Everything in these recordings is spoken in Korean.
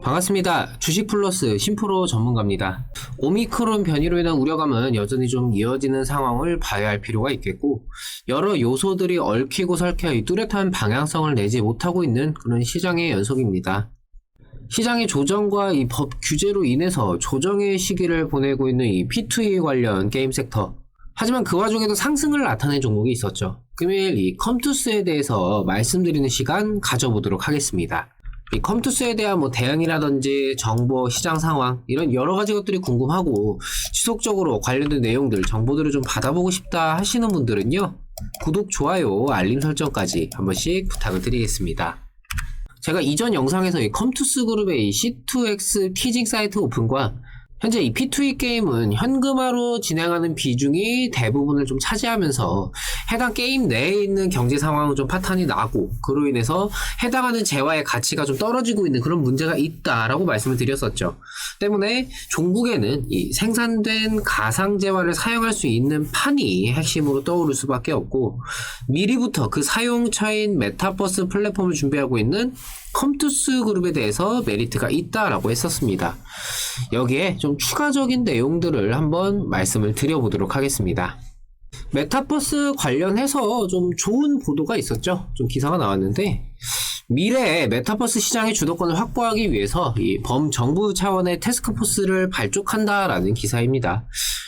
반갑습니다. 주식플러스 신프로 전문가입니다. 오미크론 변이로 인한 우려감은 여전히 좀 이어지는 상황을 봐야 할 필요가 있겠고, 여러 요소들이 얽히고 설켜 뚜렷한 방향성을 내지 못하고 있는 그런 시장의 연속입니다. 시장의 조정과 이 법 규제로 인해서 조정의 시기를 보내고 있는 이 P2E 관련 게임 섹터. 하지만 그 와중에도 상승을 나타낸 종목이 있었죠. 금요일 이 컴투스에 대해서 말씀드리는 시간 가져보도록 하겠습니다. 이 컴투스에 대한 대응이라든지 정보, 시장 상황 이런 여러 가지 것들이 궁금하고 지속적으로 관련된 내용들, 정보들을 좀 받아보고 싶다 하시는 분들은요, 구독, 좋아요, 알림 설정까지 한 번씩 부탁을 드리겠습니다. 제가 이전 영상에서 이 컴투스 그룹의 이 C2X 티징 사이트 오픈과 현재 이 P2E 게임은 현금화로 진행하는 비중이 대부분을 좀 차지하면서 해당 게임 내에 있는 경제 상황은 좀 파탄이 나고, 그로 인해서 해당하는 재화의 가치가 좀 떨어지고 있는 그런 문제가 있다라고 말씀을 드렸었죠. 때문에 종국에는 이 생산된 가상재화를 사용할 수 있는 판이 핵심으로 떠오를 수밖에 없고, 미리부터 그 사용처인 메타버스 플랫폼을 준비하고 있는 컴투스 그룹에 대해서 메리트가 있다라고 했었습니다. 여기에 좀 추가적인 내용들을 한번 말씀을 드려보도록 하겠습니다. 메타버스 관련해서 좀 좋은 보도가 있었죠. 좀 기사가 나왔는데, 미래에 메타버스 시장의 주도권을 확보하기 위해서 이 범정부 차원의 태스크포스를 발족한다라는 기사입니다.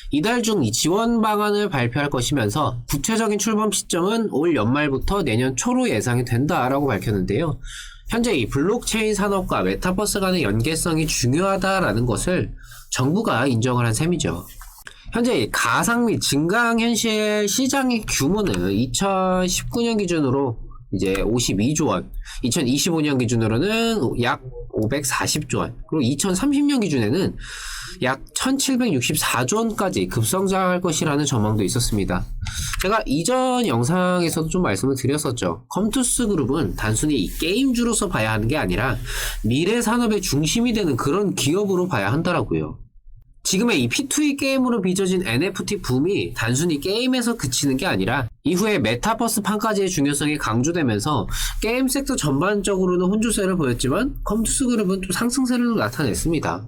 이달 중 이 지원 방안을 발표할 것이면서 구체적인 출범 시점은 올 연말부터 내년 초로 예상이 된다라고 밝혔는데요. 현재 이 블록체인 산업과 메타버스 간의 연계성이 중요하다라는 것을 정부가 인정을 한 셈이죠. 현재 이 가상 및 증강현실 시장의 규모는 2019년 기준으로 이제 52조 원, 2025년 기준으로는 약 540조 원, 그리고 2030년 기준에는 약 1764조 원까지 급성장할 것이라는 전망도 있었습니다. 제가 이전 영상에서도 좀 말씀을 드렸었죠. 컴투스 그룹은 단순히 이 게임주로서 봐야 하는 게 아니라 미래 산업의 중심이 되는 그런 기업으로 봐야 한다라고요. 지금의 이 P2E 게임으로 빚어진 NFT 붐이 단순히 게임에서 그치는 게 아니라 이후에 메타버스 판까지의 중요성이 강조되면서 게임 섹터 전반적으로는 혼조세를 보였지만 컴투스 그룹은 또 상승세를 나타냈습니다.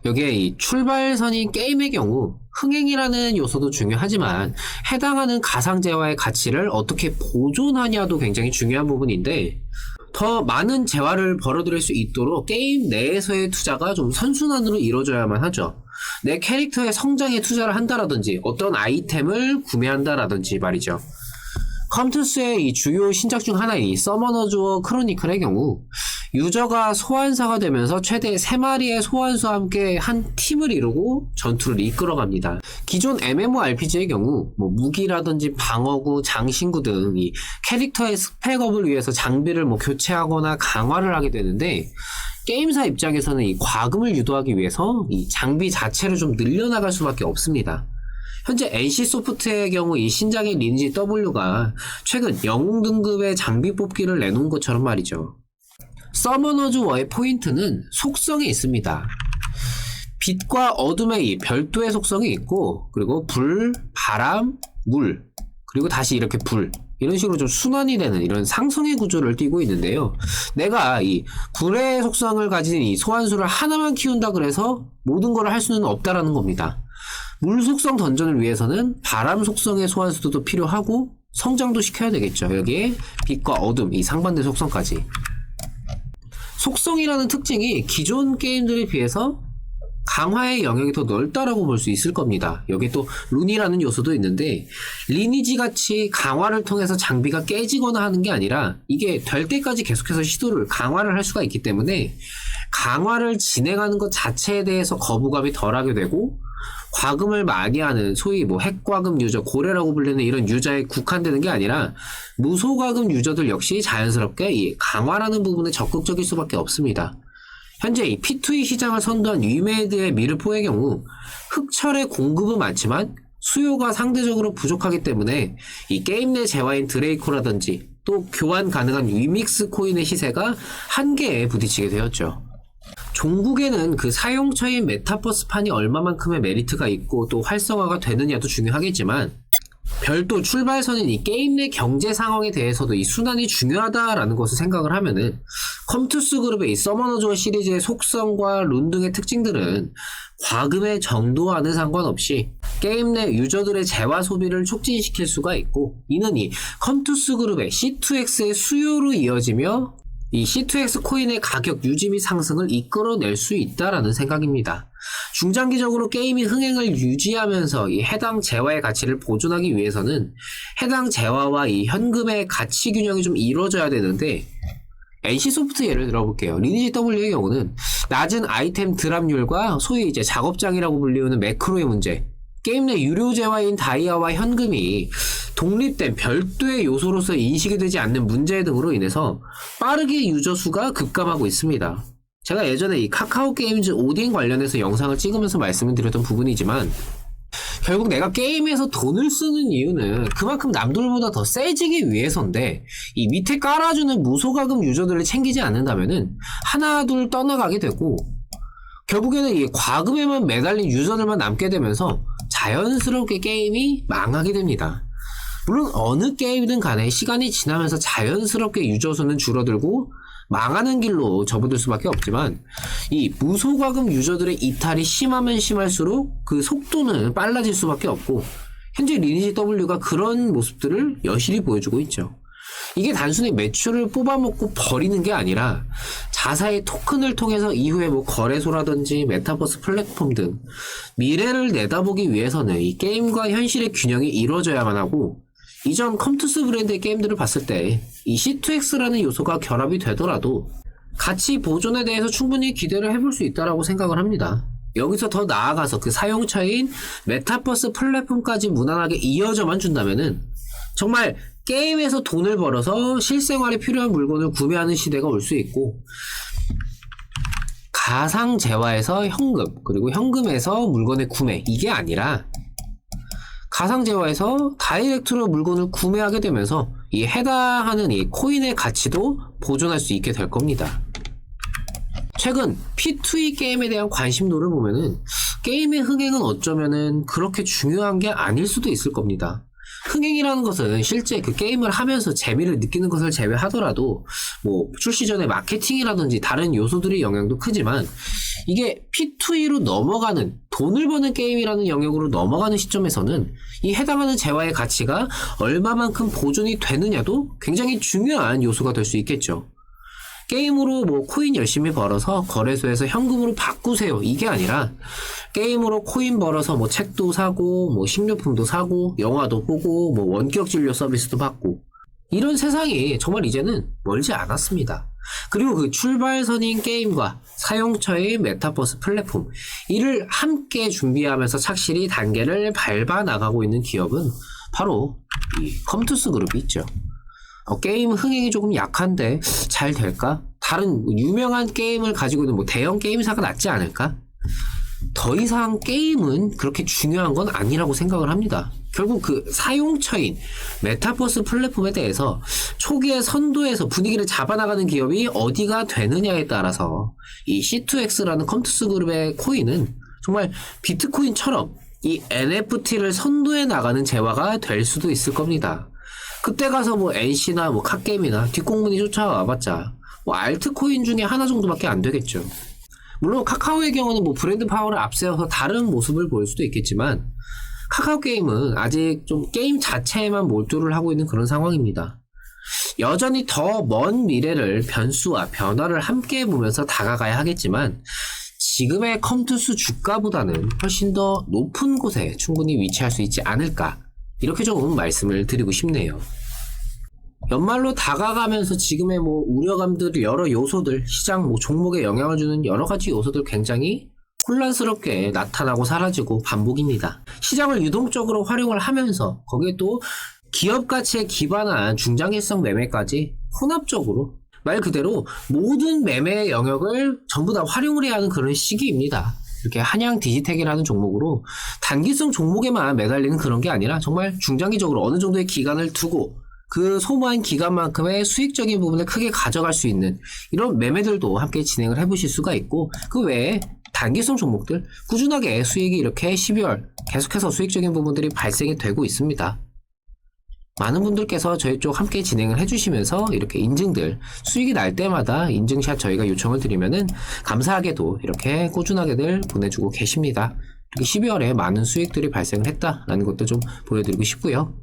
여기에 이 출발선인 게임의 경우 흥행이라는 요소도 중요하지만 해당하는 가상재화의 가치를 어떻게 보존하냐도 굉장히 중요한 부분인데, 더 많은 재화를 벌어들일 수 있도록 게임 내에서의 투자가 좀 선순환으로 이루어져야만 하죠. 내 캐릭터의 성장에 투자를 한다라든지 어떤 아이템을 구매한다라든지 말이죠. 컴투스의 이 주요 신작 중 하나인 이 서머너즈 워 크로니클의 경우 유저가 소환사가 되면서 최대 3마리의 소환수와 함께 한 팀을 이루고 전투를 이끌어갑니다. 기존 MMORPG의 경우 무기라든지 방어구, 장신구 등 이 캐릭터의 스펙업을 위해서 장비를 교체하거나 강화를 하게 되는데, 게임사 입장에서는 이 과금을 유도하기 위해서 이 장비 자체를 좀 늘려나갈 수밖에 없습니다. 현재 NC소프트의 경우 이 신작의 리니지 W가 최근 영웅 등급의 장비 뽑기를 내놓은 것처럼 말이죠. 서머너즈 워의 포인트는 속성에 있습니다. 빛과 어둠의 이 별도의 속성이 있고, 그리고 불, 바람, 물, 그리고 다시 이렇게 불, 이런 식으로 좀 순환이 되는 이런 상성의 구조를 띠고 있는데요. 내가 이 불의 속성을 가진 이 소환수를 하나만 키운다 그래서 모든 걸 할 수는 없다라는 겁니다. 물 속성 던전을 위해서는 바람 속성의 소환수도 필요하고 성장도 시켜야 되겠죠. 여기에 빛과 어둠, 이 상반된 속성까지. 속성이라는 특징이 기존 게임들에 비해서 강화의 영역이 더 넓다라고 볼 수 있을 겁니다. 여기 또 룬이라는 요소도 있는데, 리니지 같이 강화를 통해서 장비가 깨지거나 하는 게 아니라 이게 될 때까지 계속해서 시도를 강화를 할 수가 있기 때문에 강화를 진행하는 것 자체에 대해서 거부감이 덜하게 되고, 과금을 많이 하는 소위 핵과금 유저, 고래라고 불리는 이런 유저에 국한되는 게 아니라 무소과금 유저들 역시 자연스럽게 이 강화라는 부분에 적극적일 수밖에 없습니다. 현재 이 P2E 시장을 선도한 위메이드의 미르포의 경우 흑철의 공급은 많지만 수요가 상대적으로 부족하기 때문에 이 게임 내 재화인 드레이코라든지 또 교환 가능한 위믹스 코인의 시세가 한계에 부딪히게 되었죠. 종국에는 그 사용처인 메타버스판이 얼마만큼의 메리트가 있고 또 활성화가 되느냐도 중요하겠지만, 별도 출발선인 이 게임 내 경제 상황에 대해서도 이 순환이 중요하다라는 것을 생각을 하면은 컴투스 그룹의 이 서머너즈월 시리즈의 속성과 룬 등의 특징들은 과금의 정도와는 상관없이 게임 내 유저들의 재화 소비를 촉진시킬 수가 있고, 이는 이 컴투스 그룹의 C2X의 수요로 이어지며 이 C2X 코인의 가격 유지 및 상승을 이끌어낼 수 있다라는 생각입니다. 중장기적으로 게임이 흥행을 유지하면서 이 해당 재화의 가치를 보존하기 위해서는 해당 재화와 이 현금의 가치 균형이 좀 이루어져야 되는데, NC소프트 예를 들어볼게요. 리니지 W의 경우는 낮은 아이템 드랍률과 소위 이제 작업장이라고 불리우는 매크로의 문제, 게임 내 유료 재화인 다이아와 현금이 독립된 별도의 요소로서 인식이 되지 않는 문제 등으로 인해서 빠르게 유저 수가 급감하고 있습니다. 제가 예전에 이 카카오 게임즈 오딘 관련해서 영상을 찍으면서 말씀을 드렸던 부분이지만, 결국 내가 게임에서 돈을 쓰는 이유는 그만큼 남들보다 더 세지기 위해서인데, 이 밑에 깔아주는 무소가금 유저들을 챙기지 않는다면은 하나 둘 떠나가게 되고, 결국에는 이 과금에만 매달린 유저들만 남게 되면서 자연스럽게 게임이 망하게 됩니다. 물론 어느 게임이든 간에 시간이 지나면서 자연스럽게 유저 수는 줄어들고 망하는 길로 접어들 수밖에 없지만, 이 무소과금 유저들의 이탈이 심하면 심할수록 그 속도는 빨라질 수밖에 없고, 현재 리니지 W가 그런 모습들을 여실히 보여주고 있죠. 이게 단순히 매출을 뽑아먹고 버리는 게 아니라 자사의 토큰을 통해서 이후에 뭐 거래소라든지 메타버스 플랫폼 등 미래를 내다보기 위해서는 이 게임과 현실의 균형이 이루어져야만 하고, 이전 컴투스 브랜드의 게임들을 봤을 때 이 C2X라는 요소가 결합이 되더라도 가치 보존에 대해서 충분히 기대를 해볼 수 있다고 생각을 합니다. 여기서 더 나아가서 그 사용처인 메타버스 플랫폼까지 무난하게 이어져만 준다면은 정말 게임에서 돈을 벌어서 실생활에 필요한 물건을 구매하는 시대가 올 수 있고, 가상 재화에서 현금, 그리고 현금에서 물건의 구매, 이게 아니라 가상 재화에서 다이렉트로 물건을 구매하게 되면서 이 해당하는 이 코인의 가치도 보존할 수 있게 될 겁니다. 최근 P2E 게임에 대한 관심도를 보면은 게임의 흥행은 어쩌면은 그렇게 중요한 게 아닐 수도 있을 겁니다. 흥행이라는 것은 실제 그 게임을 하면서 재미를 느끼는 것을 제외하더라도 뭐 출시 전에 마케팅이라든지 다른 요소들의 영향도 크지만, 이게 P2E로 넘어가는, 돈을 버는 게임이라는 영역으로 넘어가는 시점에서는 이 해당하는 재화의 가치가 얼마만큼 보존이 되느냐도 굉장히 중요한 요소가 될 수 있겠죠. 게임으로 뭐 코인 열심히 벌어서 거래소에서 현금으로 바꾸세요, 이게 아니라 게임으로 코인 벌어서 뭐 책도 사고 뭐 식료품도 사고 영화도 보고 뭐 원격 진료 서비스도 받고, 이런 세상이 정말 이제는 멀지 않았습니다. 그리고 그 출발선인 게임과 사용처의 메타버스 플랫폼, 이를 함께 준비하면서 착실히 단계를 밟아 나가고 있는 기업은 바로 이 컴투스 그룹이 있죠. 게임 흥행이 조금 약한데 잘 될까? 다른 유명한 게임을 가지고 있는 뭐 대형 게임사가 낫지 않을까? 더 이상 게임은 그렇게 중요한 건 아니라고 생각을 합니다. 결국 그 사용처인 메타버스 플랫폼에 대해서 초기에 선도해서 분위기를 잡아나가는 기업이 어디가 되느냐에 따라서 이 C2X라는 컴투스 그룹의 코인은 정말 비트코인처럼 이 NFT를 선도해 나가는 재화가 될 수도 있을 겁니다. 그때 가서 뭐 NC나 뭐 카게임이나 뒷공문이 쫓아와봤자 뭐 알트코인 중에 하나 정도밖에 안 되겠죠. 물론 카카오의 경우는 뭐 브랜드 파워를 앞세워서 다른 모습을 보일 수도 있겠지만, 카카오 게임은 아직 좀 게임 자체에만 몰두를 하고 있는 그런 상황입니다. 여전히 더 먼 미래를 변수와 변화를 함께 보면서 다가가야 하겠지만, 지금의 컴투스 주가보다는 훨씬 더 높은 곳에 충분히 위치할 수 있지 않을까, 이렇게 조금 말씀을 드리고 싶네요. 연말로 다가가면서 지금의 뭐 우려감들, 여러 요소들, 시장 뭐 종목에 영향을 주는 여러 가지 요소들 굉장히 혼란스럽게 나타나고 사라지고 반복입니다. 시장을 유동적으로 활용을 하면서 거기에 또 기업 가치에 기반한 중장기성 매매까지 혼합적으로, 말 그대로 모든 매매의 영역을 전부 다 활용을 해야 하는 그런 시기입니다. 이렇게 한양 디지텍이라는 종목으로 단기성 종목에만 매달리는 그런 게 아니라 정말 중장기적으로 어느 정도의 기간을 두고 그 소모한 기간만큼의 수익적인 부분을 크게 가져갈 수 있는 이런 매매들도 함께 진행을 해보실 수가 있고, 그 외에 단기성 종목들 꾸준하게 수익이 이렇게 12월 계속해서 수익적인 부분들이 발생이 되고 있습니다. 많은 분들께서 저희 쪽 함께 진행을 해주시면서 이렇게 인증들, 수익이 날 때마다 인증샷 저희가 요청을 드리면은 감사하게도 이렇게 꾸준하게들 보내주고 계십니다. 이렇게 12월에 많은 수익들이 발생을 했다라는 것도 좀 보여드리고 싶고요.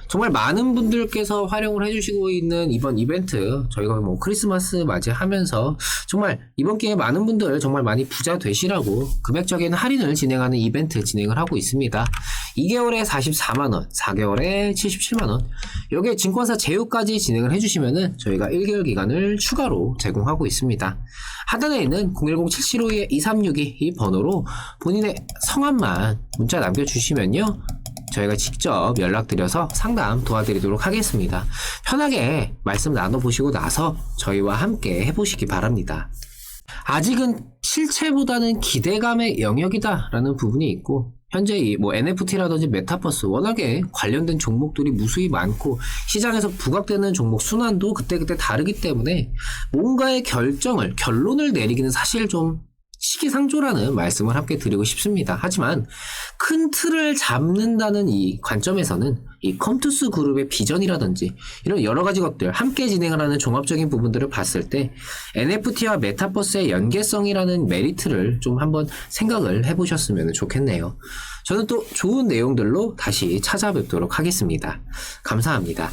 정말 많은 분들께서 활용을 해주시고 있는 이번 이벤트, 저희가 뭐 크리스마스 맞이하면서 정말 이번 기회에 많은 분들 정말 많이 부자 되시라고 금액적인 할인을 진행하는 이벤트 진행을 하고 있습니다. 2개월에 44만원, 4개월에 77만원, 여기에 증권사 제휴까지 진행을 해주시면은 저희가 1개월 기간을 추가로 제공하고 있습니다. 하단에 있는 010-7752-2362 이 번호로 본인의 성함만 문자 남겨주시면요, 저희가 직접 연락드려서 상담 도와드리도록 하겠습니다. 편하게 말씀 나눠보시고 나서 저희와 함께 해보시기 바랍니다. 아직은 실체보다는 기대감의 영역이다라는 부분이 있고, 현재 이 NFT라든지 메타버스 워낙에 관련된 종목들이 무수히 많고 시장에서 부각되는 종목 순환도 그때그때 다르기 때문에 뭔가의 결론을 내리기는 사실 좀 시기상조라는 말씀을 함께 드리고 싶습니다. 하지만 큰 틀을 잡는다는 이 관점에서는 이 컴투스 그룹의 비전이라든지 이런 여러 가지 것들 함께 진행을 하는 종합적인 부분들을 봤을 때 NFT와 메타버스의 연계성이라는 메리트를 좀 한번 생각을 해보셨으면 좋겠네요. 저는 또 좋은 내용들로 다시 찾아뵙도록 하겠습니다. 감사합니다.